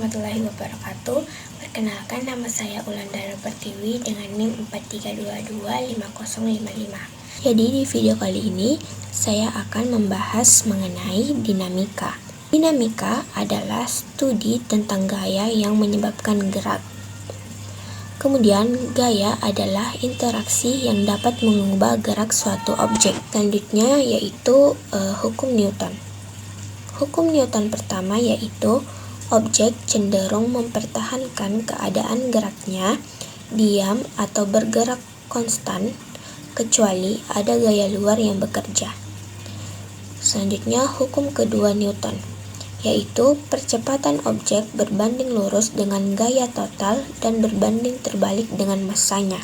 warahmatullahi wabarakatuh. Perkenalkan, nama saya Wulandari Pertiwi dengan NIM 43225055. Jadi di video kali ini saya akan membahas mengenai dinamika. Dinamika adalah studi tentang gaya yang menyebabkan gerak. Kemudian gaya adalah interaksi yang dapat mengubah gerak suatu objek. Selanjutnya yaitu hukum Newton. Hukum Newton pertama yaitu objek cenderung mempertahankan keadaan geraknya diam atau bergerak konstan kecuali ada gaya luar yang bekerja. Selanjutnya hukum kedua Newton yaitu percepatan objek berbanding lurus dengan gaya total dan berbanding terbalik dengan massanya.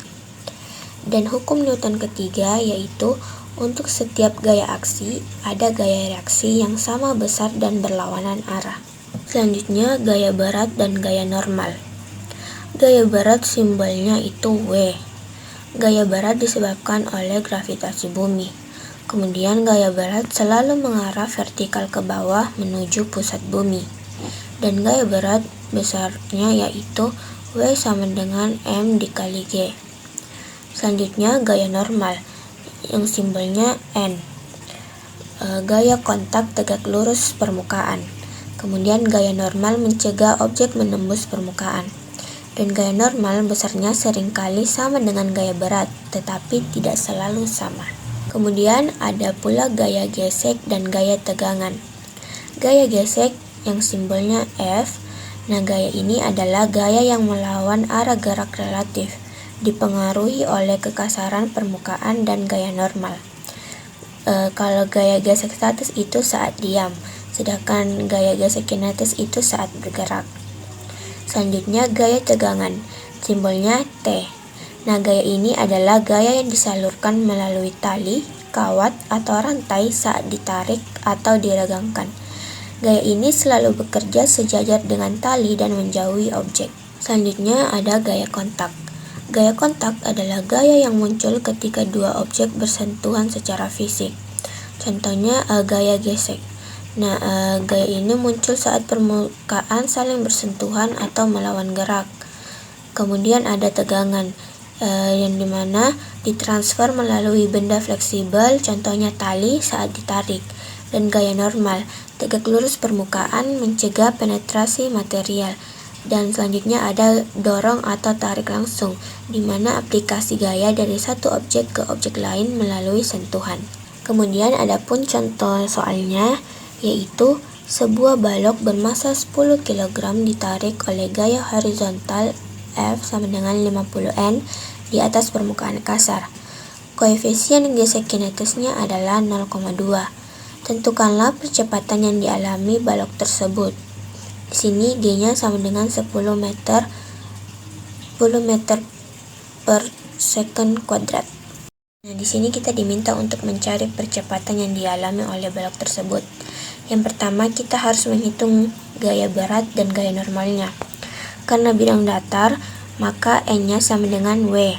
Dan hukum Newton ketiga yaitu untuk setiap gaya aksi, ada gaya reaksi yang sama besar dan berlawanan arah. Selanjutnya, gaya berat dan gaya normal. Gaya berat simbolnya itu W. Gaya berat disebabkan oleh gravitasi bumi. Kemudian gaya berat selalu mengarah vertikal ke bawah menuju pusat bumi. Dan gaya berat besarnya yaitu W sama dengan M dikali G. Selanjutnya, gaya normal yang simbolnya N. Gaya kontak tegak lurus permukaan. Kemudian gaya normal mencegah objek menembus permukaan. Dan gaya normal besarnya seringkali sama dengan gaya berat, tetapi tidak selalu sama. Kemudian ada pula gaya gesek dan gaya tegangan. Gaya gesek yang simbolnya F. Nah, gaya ini adalah gaya yang melawan arah gerak relatif, dipengaruhi oleh kekasaran permukaan dan gaya normal. Kalau gaya gesek statis itu saat diam, sedangkan gaya gesek kinetis itu saat bergerak. Selanjutnya gaya tegangan, simbolnya T. Nah, gaya ini adalah gaya yang disalurkan melalui tali, kawat, atau rantai saat ditarik atau diregangkan. Gaya ini selalu bekerja sejajar dengan tali dan menjauhi objek. Selanjutnya ada gaya kontak. Gaya kontak adalah gaya yang muncul ketika dua objek bersentuhan secara fisik. Contohnya gaya gesek. Nah, gaya ini muncul saat permukaan saling bersentuhan atau melawan gerak. Kemudian ada tegangan, yang dimana ditransfer melalui benda fleksibel, contohnya tali saat ditarik. Dan gaya normal, tegak lurus permukaan mencegah penetrasi material. Dan selanjutnya ada dorong atau tarik langsung, di mana aplikasi gaya dari satu objek ke objek lain melalui sentuhan. Kemudian ada pun contoh soalnya, yaitu sebuah balok bermassa 10 kg ditarik oleh gaya horizontal F sama dengan 50 N di atas permukaan kasar. Koefisien gesek kinetisnya adalah 0,2. Tentukanlah percepatan yang dialami balok tersebut. Di sini G-nya sama dengan 10 meter per second kuadrat. Nah, di sini kita diminta untuk mencari percepatan yang dialami oleh balok tersebut. Yang pertama, kita harus menghitung gaya berat dan gaya normalnya. Karena bidang datar, maka N-nya sama dengan W.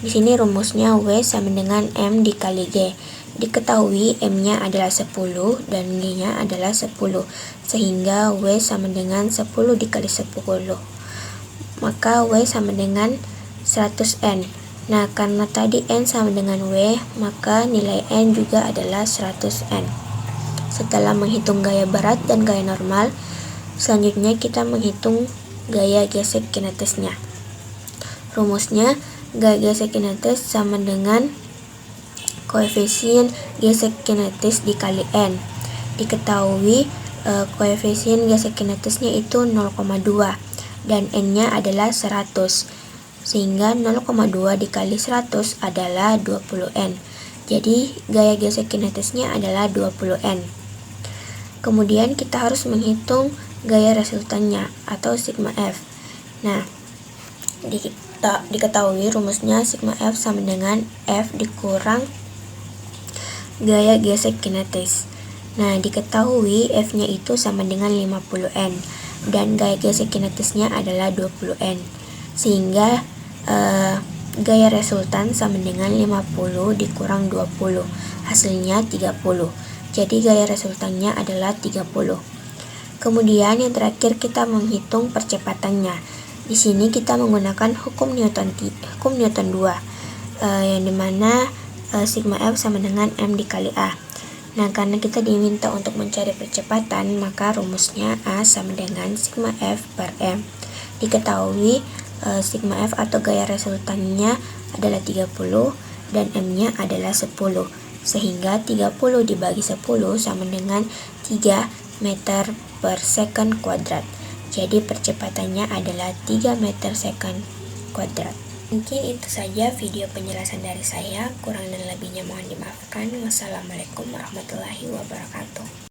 Di sini rumusnya W sama dengan M dikali G. Diketahui M-nya adalah 10 dan G-nya adalah 10, sehingga W sama dengan 10 dikali 10. Maka W sama dengan 100 N. Nah, karena tadi N sama dengan W, maka nilai N juga adalah 100 N. Setelah menghitung gaya berat dan gaya normal, selanjutnya kita menghitung gaya gesek kinetisnya. Rumusnya, gaya gesek kinetis sama dengan koefisien gesek kinetis dikali N. Diketahui koefisien gesek kinetisnya itu 0,2 dan N-nya adalah 100, sehingga 0,2 dikali 100 adalah 20 N. Jadi gaya gesek kinetisnya adalah 20 N. Kemudian kita harus menghitung gaya resultannya atau sigma F. Nah, diketahui rumusnya sigma F sama dengan F dikurang gaya gesek kinetis. Nah, diketahui F-nya itu sama dengan 50 N dan gaya gesek kinetisnya adalah 20 N. Sehingga gaya resultan sama dengan 50 dikurang 20, hasilnya 30. Jadi gaya resultannya adalah 30. Kemudian yang terakhir kita menghitung percepatannya. Di sini kita menggunakan hukum Newton 2, yang dimana sigma F sama dengan M dikali A. Nah, karena kita diminta untuk mencari percepatan, maka rumusnya A sama dengan sigma F per M. Diketahui sigma F atau gaya resultannya adalah 30 dan M-nya adalah 10. Sehingga 30 dibagi 10 sama dengan 3 meter per second kuadrat. Jadi percepatannya adalah 3 meter second kuadrat. Mungkin itu saja video penjelasan dari saya. Kurang dan lebihnya mohon dimaafkan. Wassalamualaikum warahmatullahi wabarakatuh.